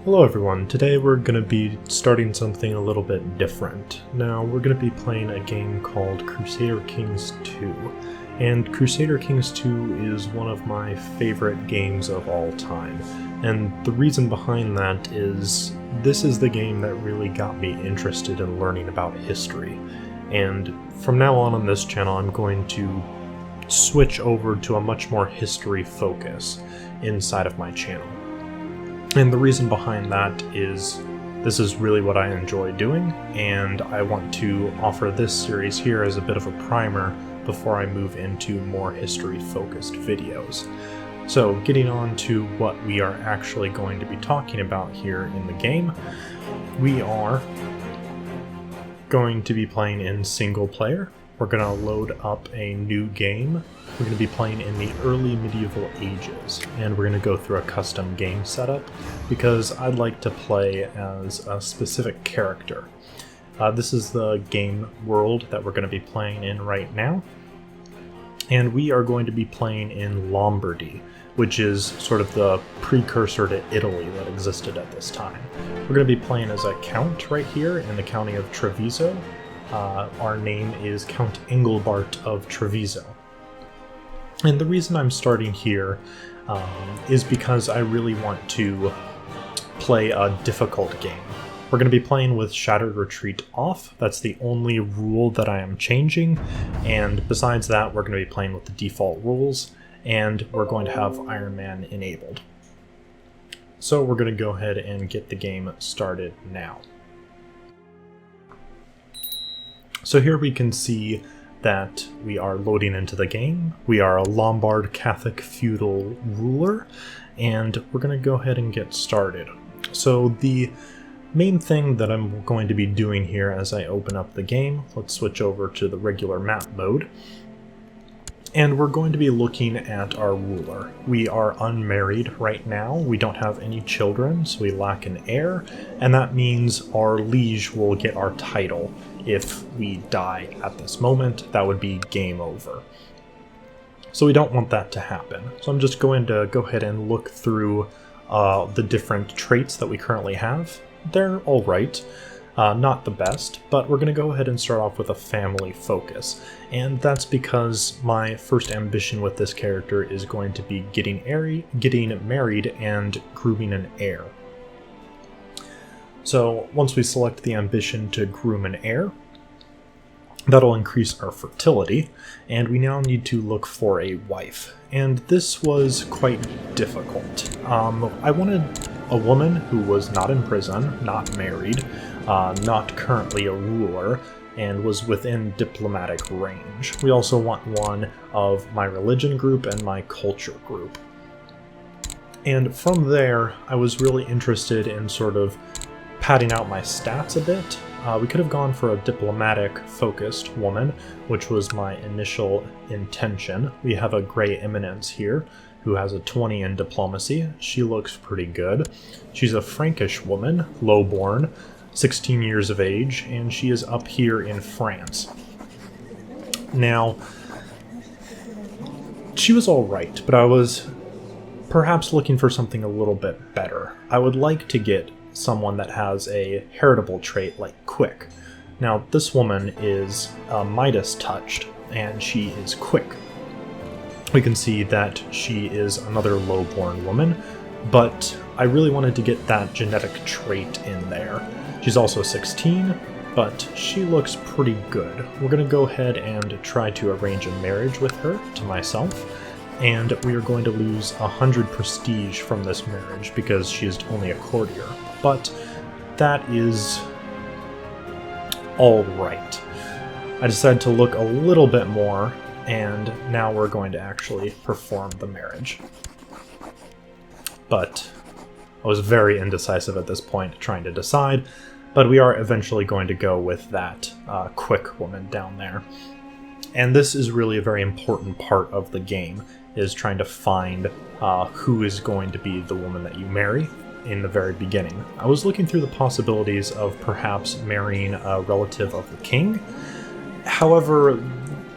Hello everyone, today we're going to be starting something a little bit different. Now we're going to be playing a game called Crusader Kings 2, and Crusader Kings 2 is one of my favorite games of all time, and the reason behind that is this is the game that really got me interested in learning about history, and from now on this channel I'm going to switch over to a much more history focus inside of my channel. And the reason behind that is this is really what I enjoy doing, and I want to offer this series here as a bit of a primer before I move into more history-focused videos. So getting on to what we are actually going to be talking about here in the game, we are going to be playing in single player. We're going to load up a new game. We're going to be playing in the early medieval ages, and we're going to go through a custom game setup because I'd like to play as a specific character. This is the game world that we're going to be playing in right now, and we are going to be playing in Lombardy, which is sort of the precursor to Italy that existed at this time. We're going to be playing as a count right here in the county of Treviso. Our name is Count Engelbart of Treviso. And the reason I'm starting here is because I really want to play a difficult game. We're going to be playing with Shattered Retreat off. That's the only rule that I am changing. And besides that, we're going to be playing with the default rules, and we're going to have Ironman enabled. So we're going to go ahead and get the game started now. So here we can see that we are loading into the game. We are a Lombard Catholic feudal ruler, and we're going to go ahead and get started. So the main thing that I'm going to be doing here as I open up the game, let's switch over to the regular map mode, and we're going to be looking at our ruler. We are unmarried right now. We don't have any children, so we lack an heir, and that means our liege will get our title. If we die at this moment, that would be game over. So we don't want that to happen. So I'm just going to go ahead and look through the different traits that we currently have. They're alright, not the best, but we're going to go ahead and start off with a family focus. And that's because my first ambition with this character is going to be getting married and grooming an heir. So once we select the ambition to groom an heir, that'll increase our fertility, and we now need to look for a wife. And this was quite difficult. I wanted a woman who was not in prison, not married, not currently a ruler, and was within diplomatic range. We also want one of my religion group and my culture group. And from there, I was really interested in sort of padding out my stats a bit. We could have gone for a diplomatic-focused woman, which was my initial intention. We have a Grey Eminence here, who has a 20 in diplomacy. She looks pretty good. She's a Frankish woman, low-born, 16 years of age, and she is up here in France. Now, she was alright, but I was perhaps looking for something a little bit better. I would like to get someone that has a heritable trait like quick. Now, this woman is Midas touched, and she is quick. We can see that she is another low-born woman, but I really wanted to get that genetic trait in there. She's also 16, but she looks pretty good. We're going to go ahead and try to arrange a marriage with her to myself, and we are going to lose 100 prestige from this marriage because she is only a courtier. But that is all right. I decided to look a little bit more, and now we're going to actually perform the marriage. But I was very indecisive at this point, trying to decide, but we are eventually going to go with that quick woman down there. And this is really a very important part of the game, is trying to find who is going to be the woman that you marry in the very beginning. I was looking through the possibilities of perhaps marrying a relative of the king. However,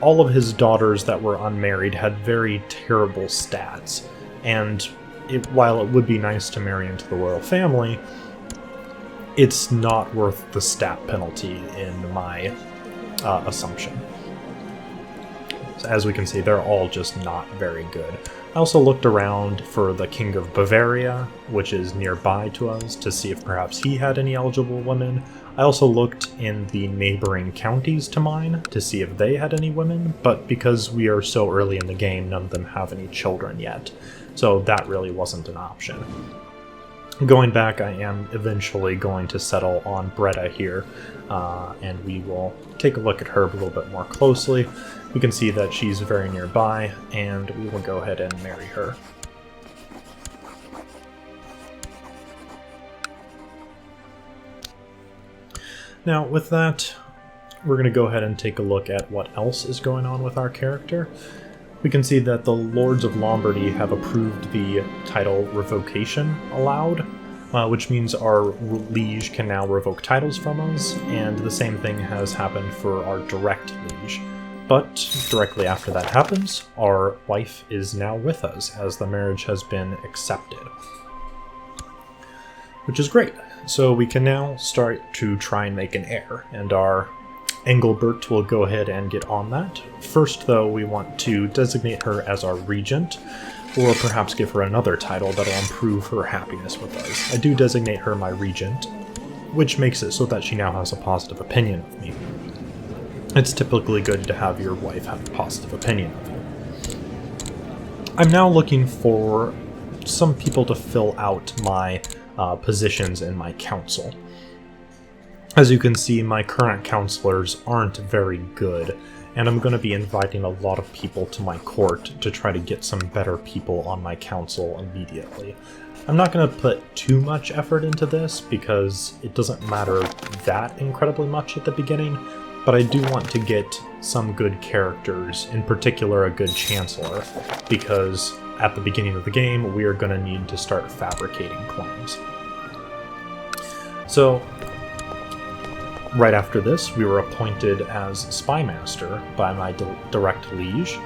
all of his daughters that were unmarried had very terrible stats, and while it would be nice to marry into the royal family, it's not worth the stat penalty in my assumption. So as we can see, they're all just not very good. I also looked around for the King of Bavaria, which is nearby to us, to see if perhaps he had any eligible women. I also looked in the neighboring counties to mine to see if they had any women, but because we are so early in the game, none of them have any children yet, so that really wasn't an option. Going back, I am eventually going to settle on Breda here, and we will take a look at her a little bit more closely. We can see that she's very nearby, and we will go ahead and marry her. Now, with that, we're going to go ahead and take a look at what else is going on with our character. We can see that the Lords of Lombardy have approved the title revocation allowed, which means our liege can now revoke titles from us, and the same thing has happened for our direct liege. But directly after that happens, our wife is now with us, as the marriage has been accepted. Which is great. So we can now start to try and make an heir, and our Engelbert will go ahead and get on that. First, though, we want to designate her as our regent, or perhaps give her another title that'll improve her happiness with us. I do designate her my regent, which makes it so that she now has a positive opinion of me. It's typically good to have your wife have a positive opinion of you. I'm now looking for some people to fill out my positions in my council. As you can see, my current counselors aren't very good, and I'm going to be inviting a lot of people to my court to try to get some better people on my council immediately. I'm not going to put too much effort into this because it doesn't matter that incredibly much at the beginning, but I do want to get some good characters, in particular a good chancellor, because at the beginning of the game we are going to need to start fabricating claims. So, right after this, we were appointed as spymaster by my direct liege,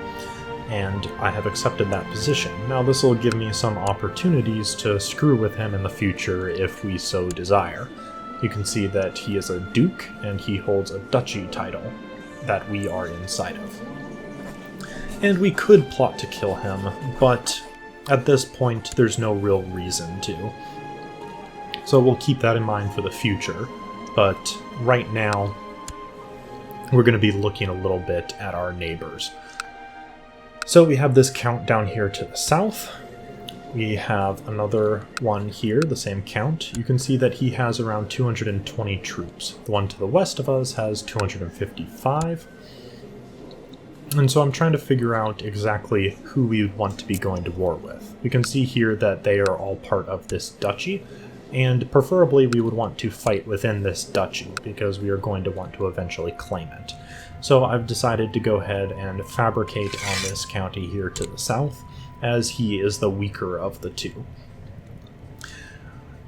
and I have accepted that position. Now this will give me some opportunities to screw with him in the future if we so desire. You can see that he is a duke, and he holds a duchy title that we are inside of. And we could plot to kill him, but at this point there's no real reason to. So we'll keep that in mind for the future. But right now, we're going to be looking a little bit at our neighbors. So we have this count down here to the south. We have another one here, the same count. You can see that he has around 220 troops. The one to the west of us has 255. And so I'm trying to figure out exactly who we would want to be going to war with. We can see here that they are all part of this duchy, and preferably we would want to fight within this duchy, because we are going to want to eventually claim it. So I've decided to go ahead and fabricate on this county here to the south, as he is the weaker of the two.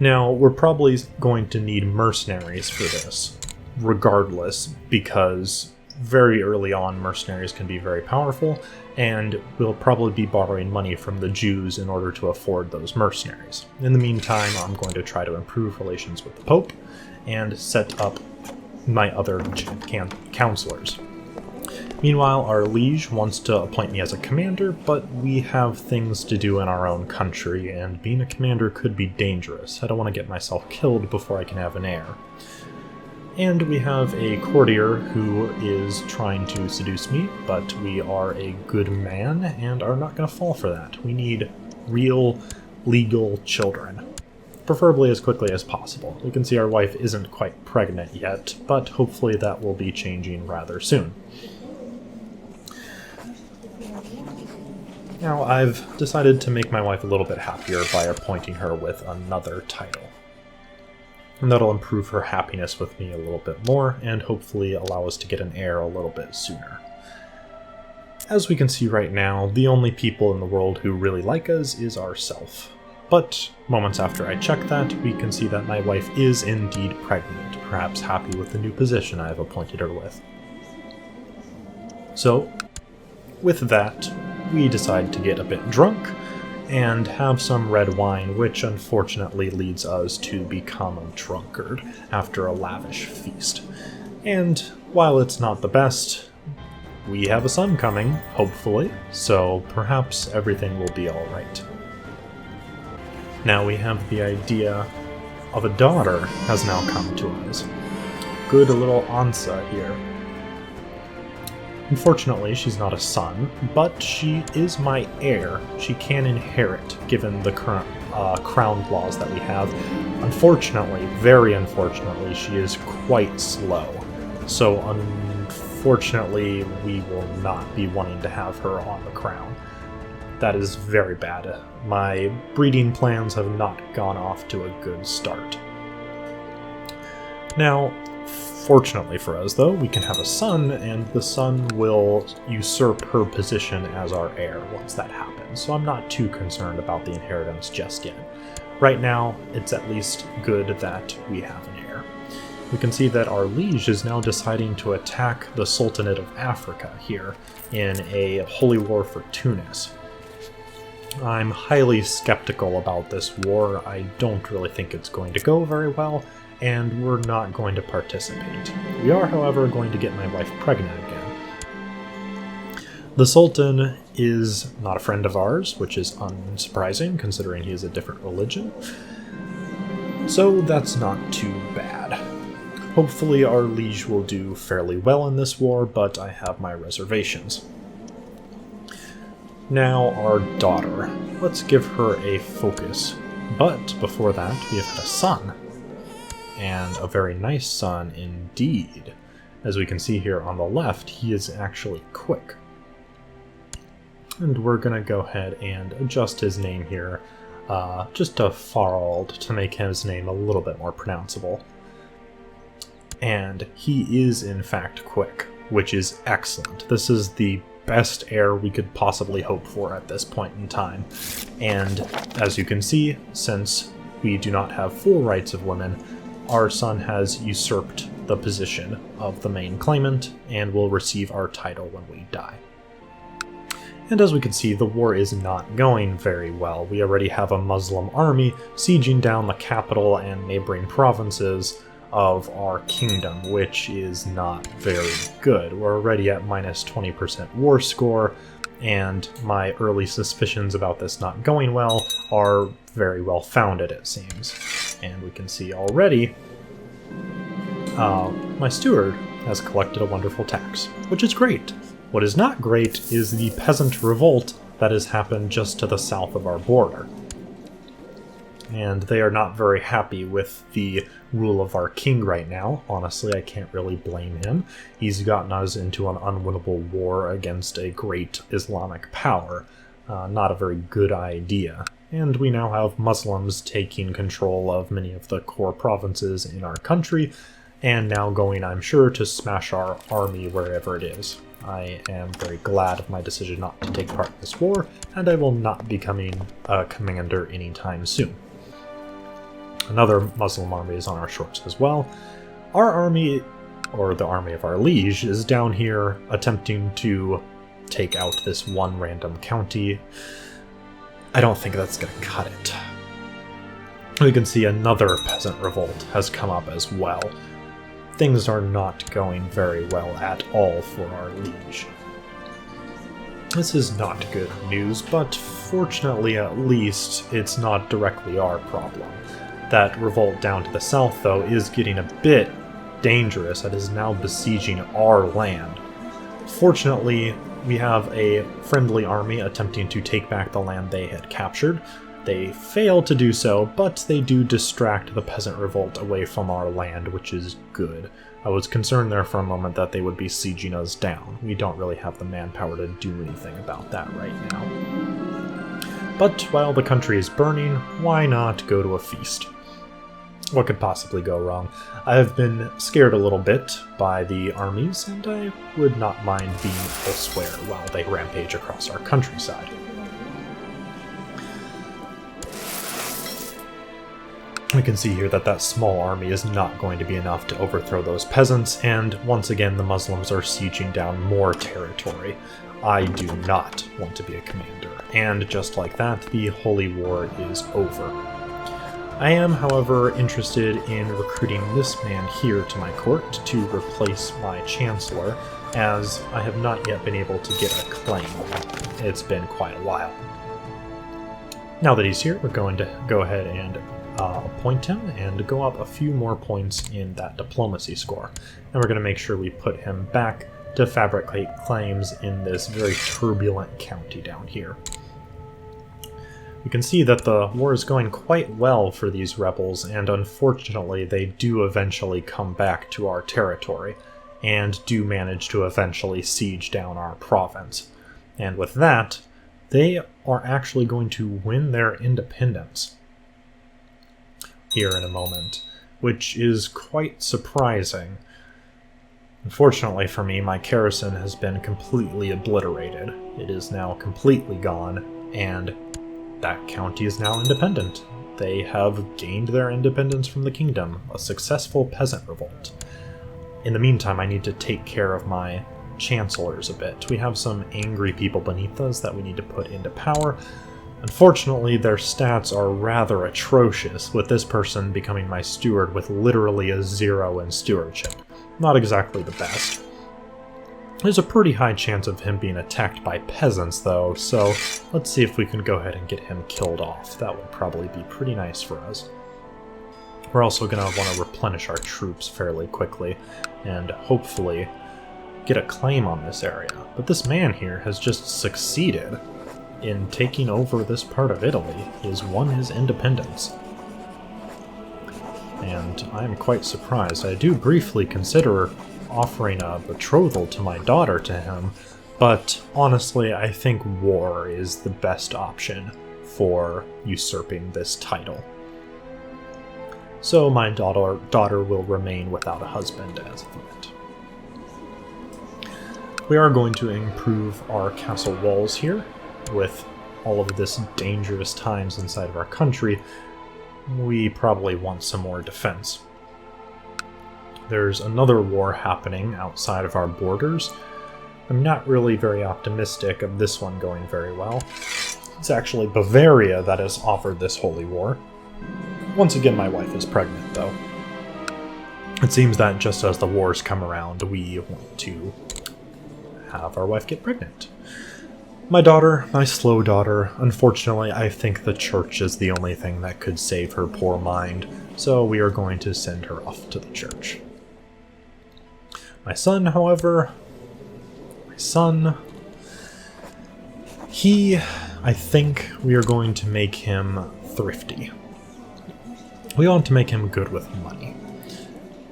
Now, we're probably going to need mercenaries for this, regardless, because very early on mercenaries can be very powerful, and we'll probably be borrowing money from the Jews in order to afford those mercenaries. In the meantime, I'm going to try to improve relations with the Pope and set up my other counselors. Meanwhile, our liege wants to appoint me as a commander, but we have things to do in our own country, and being a commander could be dangerous. I don't want to get myself killed before I can have an heir. And we have a courtier who is trying to seduce me, but we are a good man and are not going to fall for that. We need real, legal children, preferably as quickly as possible. We can see our wife isn't quite pregnant yet, but hopefully that will be changing rather soon. Now, I've decided to make my wife a little bit happier by appointing her with another title. And that'll improve her happiness with me a little bit more, and hopefully allow us to get an heir a little bit sooner. As we can see right now, the only people in the world who really like us is ourselves. But moments after I check that, we can see that my wife is indeed pregnant, perhaps happy with the new position I have appointed her with. So, with that, we decide to get a bit drunk, and have some red wine, which unfortunately leads us to become a drunkard after a lavish feast. And while it's not the best, we have a son coming, hopefully, so perhaps everything will be alright. Now we have the idea of a daughter has now come to us. Good little Ansa here. Unfortunately, she's not a son, but she is my heir. She can inherit, given the current crown laws that we have. Unfortunately, very unfortunately, she is quite slow. So unfortunately, we will not be wanting to have her on the crown. That is very bad. My breeding plans have not gone off to a good start. Now, fortunately for us, though, we can have a son, and the son will usurp her position as our heir once that happens, so I'm not too concerned about the inheritance just yet. Right now, it's at least good that we have an heir. We can see that our liege is now deciding to attack the Sultanate of Africa here in a holy war for Tunis. I'm highly skeptical about this war. I don't really think it's going to go very well, and we're not going to participate. We are, however, going to get my wife pregnant again. The Sultan is not a friend of ours, which is unsurprising considering he is a different religion. So that's not too bad. Hopefully our liege will do fairly well in this war, but I have my reservations. Now our daughter. Let's give her a focus. But before that, we have had a son. And a very nice son indeed. As we can see here on the left, he is actually quick. And we're going to go ahead and adjust his name here, just to Farald, to make his name a little bit more pronounceable. And he is in fact quick, which is excellent. This is the best heir we could possibly hope for at this point in time. And as you can see, since we do not have full rights of women, our son has usurped the position of the main claimant and will receive our title when we die. And as we can see, the war is not going very well. We already have a Muslim army sieging down the capital and neighboring provinces of our kingdom, which is not very good. We're already at minus 20% war score, and my early suspicions about this not going well are very well founded, it seems. And we can see already my steward has collected a wonderful tax, which is great. What is not great is the peasant revolt that has happened just to the south of our border. And they are not very happy with the rule of our king right now. Honestly, I can't really blame him. He's gotten us into an unwinnable war against a great Islamic power. Not a very good idea. And we now have Muslims taking control of many of the core provinces in our country, and now going, I'm sure, to smash our army wherever it is. I am very glad of my decision not to take part in this war, and I will not be becoming a commander anytime soon. Another Muslim army is on our shores as well. Our army, or the army of our liege, is down here attempting to take out this one random county. I don't think that's going to cut it. We can see another peasant revolt has come up as well. Things are not going very well at all for our liege. This is not good news, but fortunately at least it's not directly our problem. That revolt down to the south, though, is getting a bit dangerous. It is now besieging our land. Fortunately, we have a friendly army attempting to take back the land they had captured. They fail to do so, but they do distract the peasant revolt away from our land, which is good. I was concerned there for a moment that they would be sieging us down. We don't really have the manpower to do anything about that right now. But while the country is burning, why not go to a feast? What could possibly go wrong? I have been scared a little bit by the armies, and I would not mind being elsewhere while they rampage across our countryside. We can see here that that small army is not going to be enough to overthrow those peasants, and once again the Muslims are sieging down more territory. I do not want to be a commander. And just like that, the Holy War is over. I am, however, interested in recruiting this man here to my court to replace my Chancellor, as I have not yet been able to get a claim. It's been quite a while. Now that he's here, we're going to go ahead and appoint him and go up a few more points in that diplomacy score. And we're going to make sure we put him back to fabricate claims in this very turbulent county down here. We can see that the war is going quite well for these rebels, and unfortunately they do eventually come back to our territory, and do manage to eventually siege down our province. And with that, they are actually going to win their independence here in a moment, which is quite surprising. Unfortunately for me, my garrison has been completely obliterated. It is now completely gone, and that county is now independent. They have gained their independence from the kingdom, a successful peasant revolt. In the meantime, I need to take care of my chancellors a bit. We have some angry people beneath us that we need to put into power. Unfortunately, their stats are rather atrocious, with this person becoming my steward with literally a 0 in stewardship. Not exactly the best. There's a pretty high chance of him being attacked by peasants, though, so let's see if we can go ahead and get him killed off. That would probably be pretty nice for us. We're also going to want to replenish our troops fairly quickly, and hopefully get a claim on this area. But this man here has just succeeded in taking over this part of Italy. He has won his independence. And I'm quite surprised. I do briefly consider offering a betrothal to my daughter to him, but honestly I think war is the best option for usurping this title. So my daughter will remain without a husband as of yet. We are going to improve our castle walls here. With all of this dangerous times inside of our country, we probably want some more defense. There's another war happening outside of our borders. I'm not really very optimistic of this one going very well. It's actually Bavaria that has offered this holy war. Once again, my wife is pregnant, though. It seems that just as the wars come around, we want to have our wife get pregnant. My daughter, my slow daughter, unfortunately I think the church is the only thing that could save her poor mind, so we are going to send her off to the church. My son, however, I think we are going to make him thrifty. We want to make him good with money.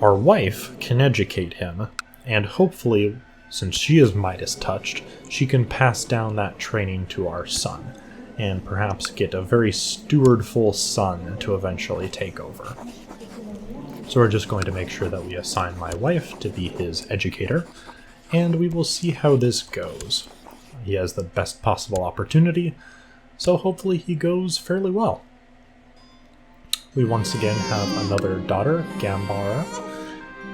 Our wife can educate him, and hopefully, since she is Midas touched, she can pass down that training to our son, and perhaps get a very stewardful son to eventually take over. So we're just going to make sure that we assign my wife to be his educator, and we will see how this goes. He has the best possible opportunity, so hopefully he goes fairly well. We once again have another daughter, Gambara,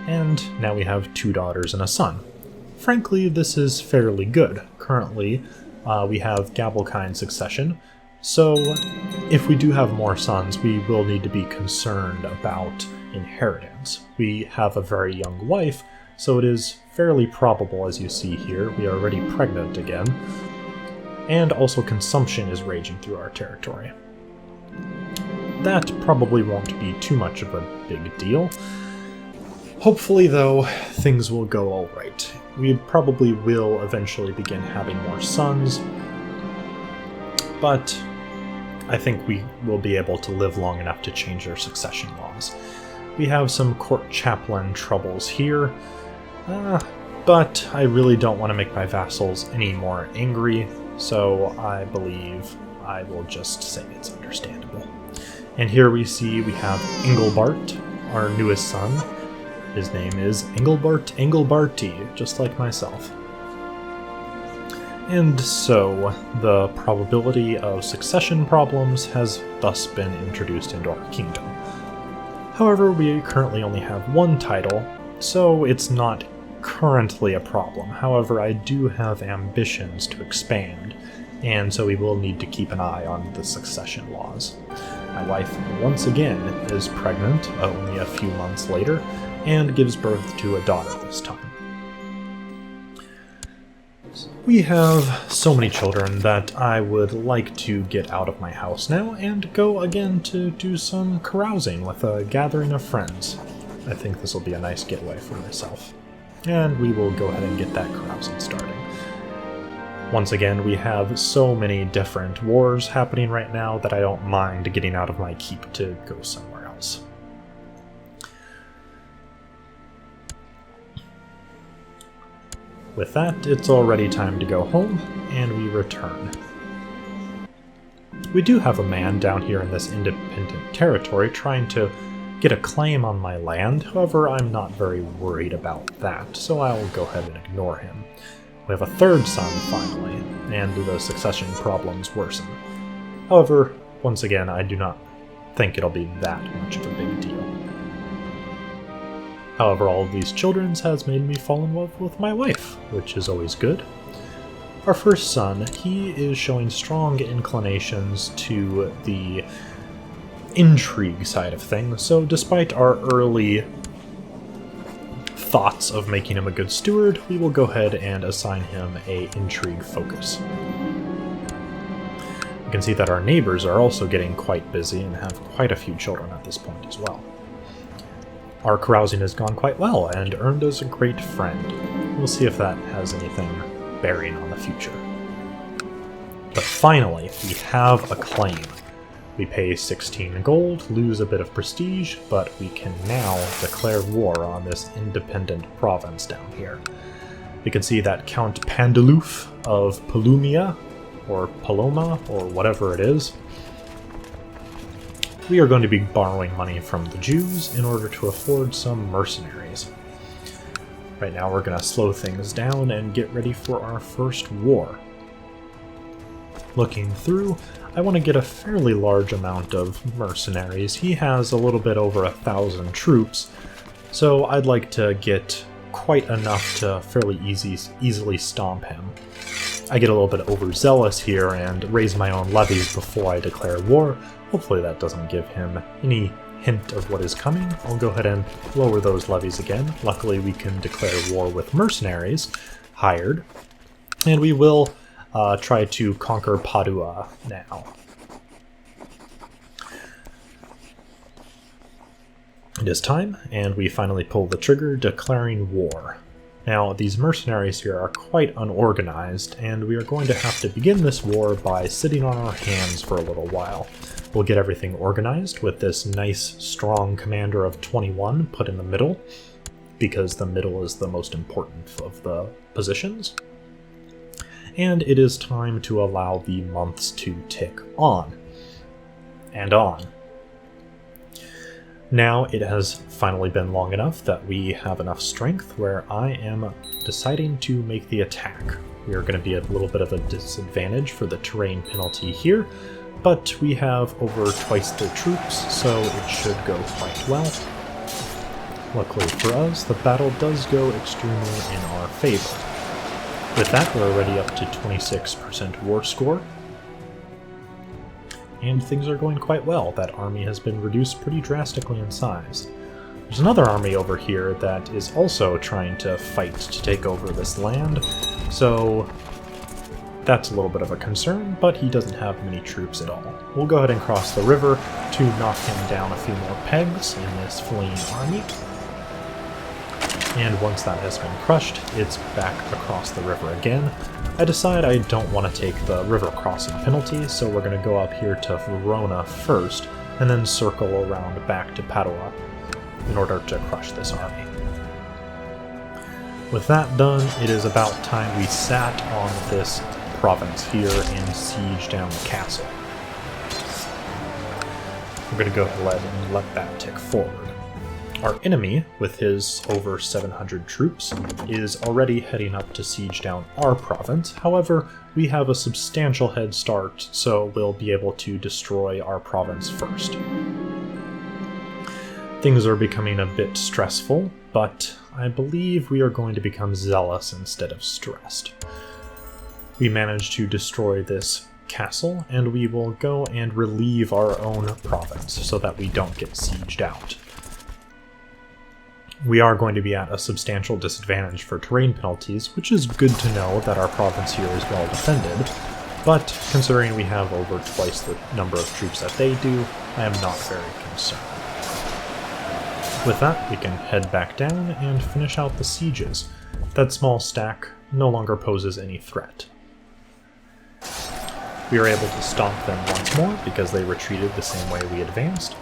and now we have 2 daughters and a son. Frankly, this is fairly good. Currently, we have Gabalkine succession, so if we do have more sons, we will need to be concerned about inheritance. We have a very young wife, so it is fairly probable, as you see here, we are already pregnant again, and also consumption is raging through our territory. That probably won't be too much of a big deal. Hopefully, though, things will go alright. We probably will eventually begin having more sons, but I think we will be able to live long enough to change their succession laws. We have some court chaplain troubles here, but I really don't want to make my vassals any more angry, so I believe I will just say it's understandable. And here we have Engelbart, our newest son. His name is Engelbart Engelbarti, just like myself. And so, the probability of succession problems has thus been introduced into our kingdom. However, we currently only have 1 title, so it's not currently a problem. However, I do have ambitions to expand, and so we will need to keep an eye on the succession laws. My wife, once again, is pregnant only a few months later, and gives birth to a daughter this time. We have so many children that I would like to get out of my house now and go again to do some carousing with a gathering of friends. I think this will be a nice getaway for myself. And we will go ahead and get that carousing starting. Once again, we have so many different wars happening right now that I don't mind getting out of my keep to go somewhere else. With that, it's already time to go home, and we return. We do have a man down here in this independent territory trying to get a claim on my land, however I'm not very worried about that, so I'll go ahead and ignore him. We have a third son, finally, and the succession problems worsen. However, once again, I do not think it'll be that much of a big deal. However, all of these children has made me fall in love with my wife, which is always good. Our first son, he is showing strong inclinations to the intrigue side of things, so despite our early thoughts of making him a good steward, we will go ahead and assign him a intrigue focus. You can see that our neighbors are also getting quite busy and have quite a few children at this point as well. Our carousing has gone quite well and earned us a great friend. We'll see if that has anything bearing on the future. But finally, we have a claim. We pay 16 gold, lose a bit of prestige, but we can now declare war on this independent province down here. You can see that Count Pandaloof of Palumia, or Paloma, or whatever it is, we are going to be borrowing money from the Jews in order to afford some mercenaries. Right now we're going to slow things down and get ready for our first war. Looking through, I want to get a fairly large amount of mercenaries. He has a little bit over 1,000 troops, so I'd like to get quite enough to fairly easily stomp him. I get a little bit overzealous here and raise my own levies before I declare war. Hopefully that doesn't give him any hint of what is coming. I'll go ahead and lower those levies again. Luckily we can declare war with mercenaries hired, and we will try to conquer Padua now. It is time, and we finally pull the trigger, declaring war. Now, these mercenaries here are quite unorganized, and we are going to have to begin this war by sitting on our hands for a little while. We'll get everything organized with this nice, strong commander of 21 put in the middle, because the middle is the most important of the positions. And it is time to allow the months to tick on and on. Now it has finally been long enough that we have enough strength where I am deciding to make the attack. We are going to be at a little bit of a disadvantage for the terrain penalty here, but we have over twice the troops, so it should go quite well. Luckily for us, the battle does go extremely in our favor. With that, we're already up to 26% war score. And things are going quite well. That army has been reduced pretty drastically in size. There's another army over here that is also trying to fight to take over this land, so that's a little bit of a concern, but he doesn't have many troops at all. We'll go ahead and cross the river to knock him down a few more pegs in this fleeing army. And once that has been crushed, it's back across the river again. I decide I don't want to take the river crossing penalty, so we're going to go up here to Verona first, and then circle around back to Padua in order to crush this army. With that done, it is about time we sat on this province here and siege down the castle. We're going to go ahead and let that tick forward. Our enemy, with his over 700 troops, is already heading up to siege down our province. However, we have a substantial head start, so we'll be able to destroy our province first. Things are becoming a bit stressful, but I believe we are going to become zealous instead of stressed. We managed to destroy this castle, and we will go and relieve our own province so that we don't get sieged out. We are going to be at a substantial disadvantage for terrain penalties, which is good to know that our province here is well defended, but considering we have over twice the number of troops that they do, I am not very concerned. With that, we can head back down and finish out the sieges. That small stack no longer poses any threat. We are able to stomp them once more because they retreated the same way we advanced,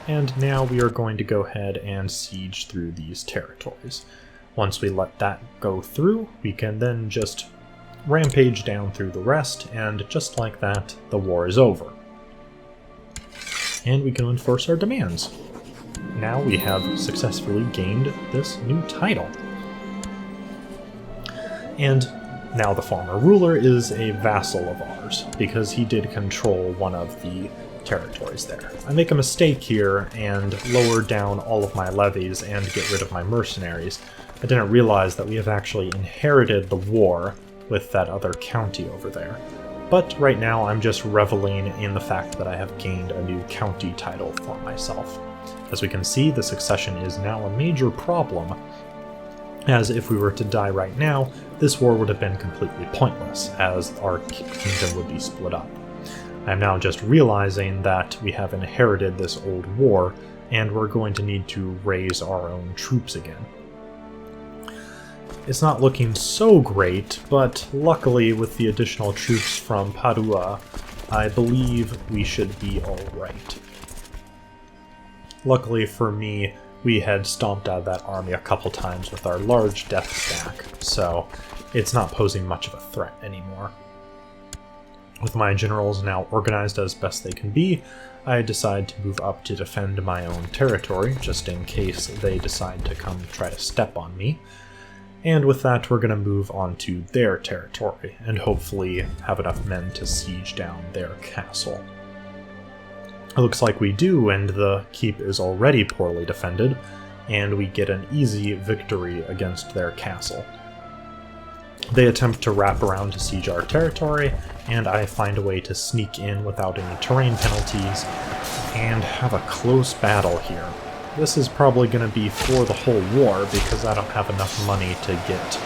and now we are going to go ahead and siege through these territories. Once we let that go through, we can then just rampage down through the rest, and just like that, the war is over. And we can enforce our demands. Now we have successfully gained this new title. And now the former ruler is a vassal of ours, because he did control one of the territories there. I make a mistake here and lower down all of my levies and get rid of my mercenaries. I didn't realize that we have actually inherited the war with that other county over there. But right now I'm just reveling in the fact that I have gained a new county title for myself. As we can see, the succession is now a major problem, as if we were to die right now, this war would have been completely pointless, as our kingdom would be split up. I am now just realizing that we have inherited this old war, and we're going to need to raise our own troops again. It's not looking so great, but luckily with the additional troops from Padua, I believe we should be alright. Luckily for me, we had stomped out of that army a couple times with our large death stack, so it's not posing much of a threat anymore. With my generals now organized as best they can be, I decide to move up to defend my own territory, just in case they decide to come try to step on me. And with that, we're going to move on to their territory, and hopefully have enough men to siege down their castle. It looks like we do, and the keep is already poorly defended, and we get an easy victory against their castle. They attempt to wrap around to siege our territory, and I find a way to sneak in without any terrain penalties, and have a close battle here. This is probably going to be for the whole war, because I don't have enough money to get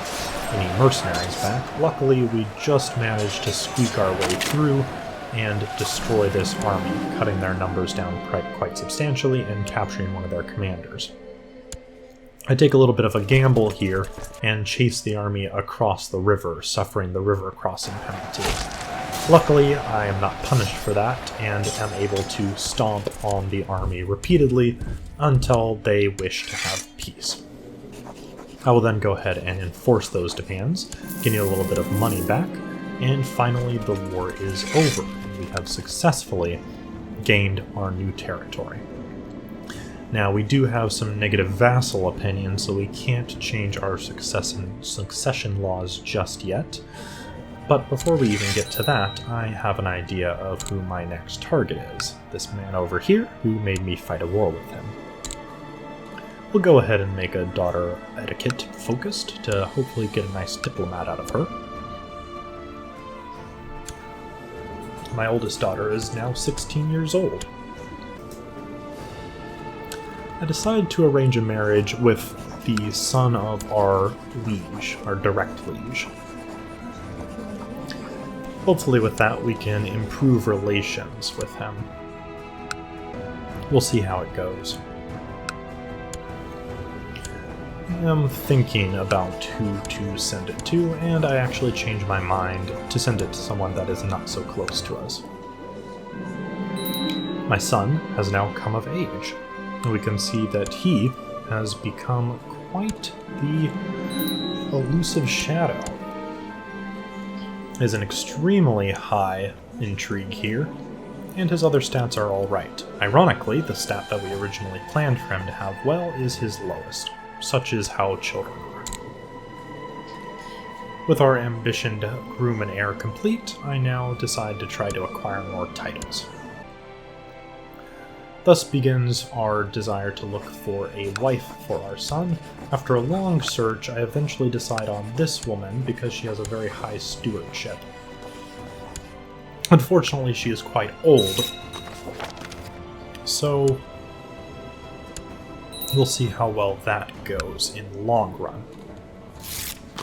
any mercenaries back. Luckily, we just managed to squeak our way through and destroy this army, cutting their numbers down quite substantially and capturing one of their commanders. I take a little bit of a gamble here and chase the army across the river, suffering the river crossing penalty. Luckily, I am not punished for that and am able to stomp on the army repeatedly until they wish to have peace. I will then go ahead and enforce those demands, getting a little bit of money back, and finally the war is over. We have successfully gained our new territory. Now, we do have some negative vassal opinions, so we can't change our succession laws just yet. But before we even get to that, I have an idea of who my next target is. This man over here, who made me fight a war with him. We'll go ahead and make a daughter etiquette focused to hopefully get a nice diplomat out of her. My oldest daughter is now 16 years old. I decided to arrange a marriage with the son of our liege, our direct liege. Hopefully with that we can improve relations with him. We'll see how it goes. I'm thinking about who to send it to, and I actually changed my mind to send it to someone that is not so close to us. My son has now come of age, and we can see that he has become quite the elusive shadow. Is an extremely high intrigue here, and his other stats are alright. Ironically, the stat that we originally planned for him to have well is his lowest. Such is how children are. With our ambition to groom an heir complete, I now decide to try to acquire more titles. Thus begins our desire to look for a wife for our son. After a long search, I eventually decide on this woman because she has a very high stewardship. Unfortunately, she is quite old, so we'll see how well that goes in the long run.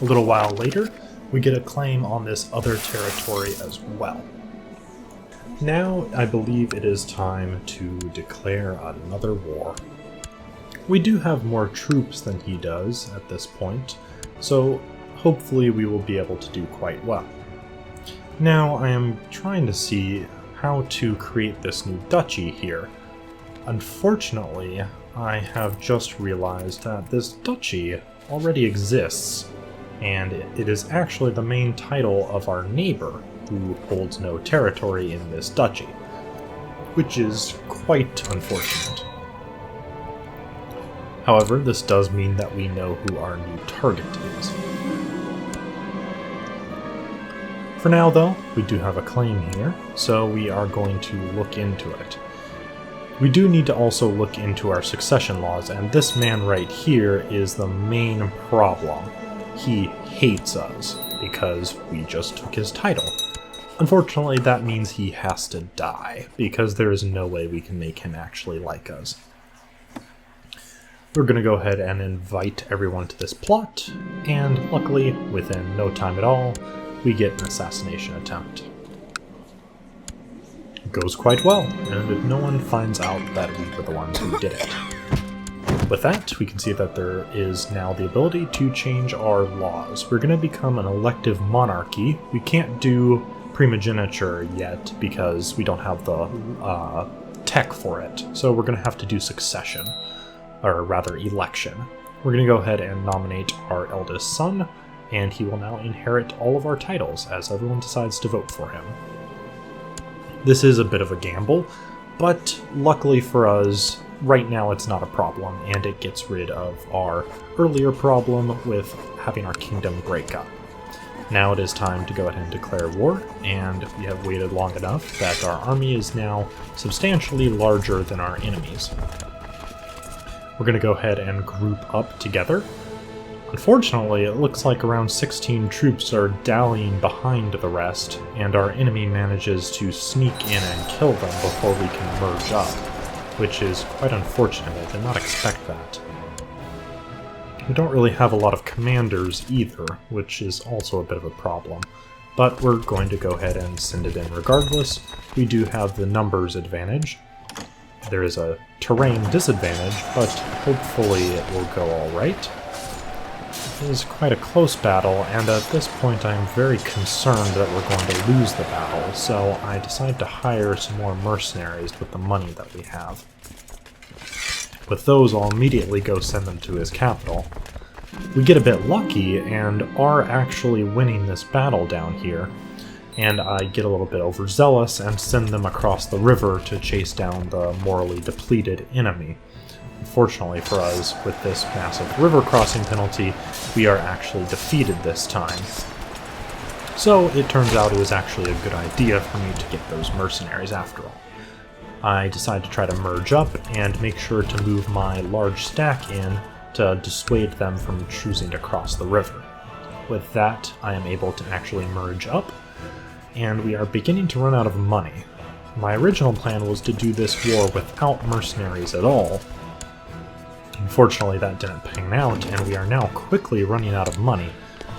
A little while later, we get a claim on this other territory as well. Now, I believe it is time to declare another war. We do have more troops than he does at this point, so hopefully we will be able to do quite well. Now, I am trying to see how to create this new duchy here. Unfortunately, I have just realized that this duchy already exists, and it is actually the main title of our neighbor, who holds no territory in this duchy, which is quite unfortunate. However, this does mean that we know who our new target is. For now, though, we do have a claim here, so we are going to look into it. We do need to also look into our succession laws, and this man right here is the main problem. He hates us because we just took his title. Unfortunately, that means he has to die, because there is no way we can make him actually like us. We're going to go ahead and invite everyone to this plot, and luckily, within no time at all, we get an assassination attempt. It goes quite well, and no one finds out that we were the ones who did it. With that, we can see that there is now the ability to change our laws. We're going to become an elective monarchy. We can't do primogeniture yet because we don't have the tech for it, so we're going to have to do succession, or rather election. We're going to go ahead and nominate our eldest son, and he will now inherit all of our titles as everyone decides to vote for him. This is a bit of a gamble, but luckily for us, right now it's not a problem, and it gets rid of our earlier problem with having our kingdom break up. Now it is time to go ahead and declare war, and we have waited long enough that our army is now substantially larger than our enemies. We're going to go ahead and group up together. Unfortunately, it looks like around 16 troops are dallying behind the rest, and our enemy manages to sneak in and kill them before we can merge up, which is quite unfortunate. I did not expect that. We don't really have a lot of commanders either, which is also a bit of a problem. But we're going to go ahead and send it in regardless. We do have the numbers advantage. There is a terrain disadvantage, but hopefully it will go alright. It is quite a close battle, and at this point I'm very concerned that we're going to lose the battle, so I decide to hire some more mercenaries with the money that we have. With those, I'll immediately go send them to his capital. We get a bit lucky and are actually winning this battle down here, and I get a little bit overzealous and send them across the river to chase down the morally depleted enemy. Unfortunately for us, with this massive river crossing penalty, we are actually defeated this time. So it turns out it was actually a good idea for me to get those mercenaries after all. I decide to try to merge up and make sure to move my large stack in to dissuade them from choosing to cross the river. With that, I am able to actually merge up, and we are beginning to run out of money. My original plan was to do this war without mercenaries at all. Unfortunately, that didn't pan out, and we are now quickly running out of money,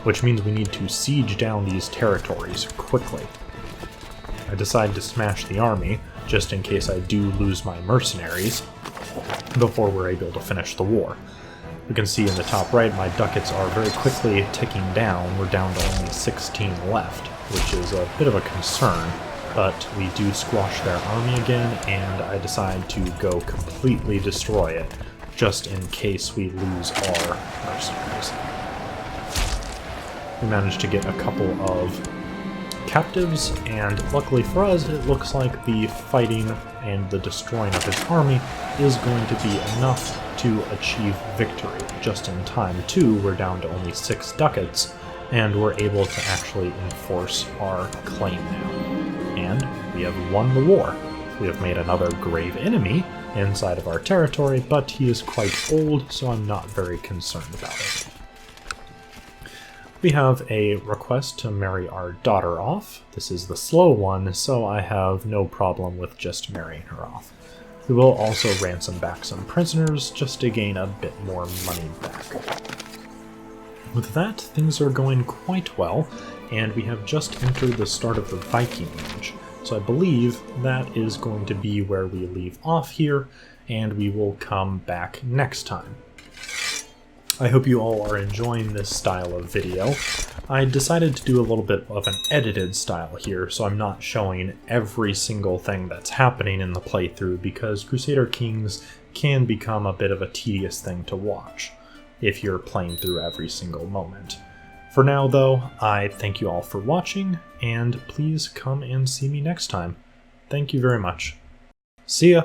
which means we need to siege down these territories quickly. I decide to smash the army, just in case I do lose my mercenaries, before we're able to finish the war. You can see in the top right, my ducats are very quickly ticking down. We're down to only 16 left, which is a bit of a concern, but we do squash their army again, and I decide to go completely destroy it, just in case we lose our mercenaries. We managed to get a couple of captives, and luckily for us, it looks like the fighting and the destroying of his army is going to be enough to achieve victory. Just in time, too, we're down to only 6 ducats, and we're able to actually enforce our claim now. And we have won the war. We have made another grave enemy, inside of our territory, but he is quite old, so I'm not very concerned about it. We have a request to marry our daughter off. This is the slow one, so I have no problem with just marrying her off. We will also ransom back some prisoners just to gain a bit more money back. With that, things are going quite well, and we have just entered the start of the Viking Age. So I believe that is going to be where we leave off here, and we will come back next time. I hope you all are enjoying this style of video. I decided to do a little bit of an edited style here, so I'm not showing every single thing that's happening in the playthrough, because Crusader Kings can become a bit of a tedious thing to watch if you're playing through every single moment. For now, though, I thank you all for watching, and please come and see me next time. Thank you very much. See ya!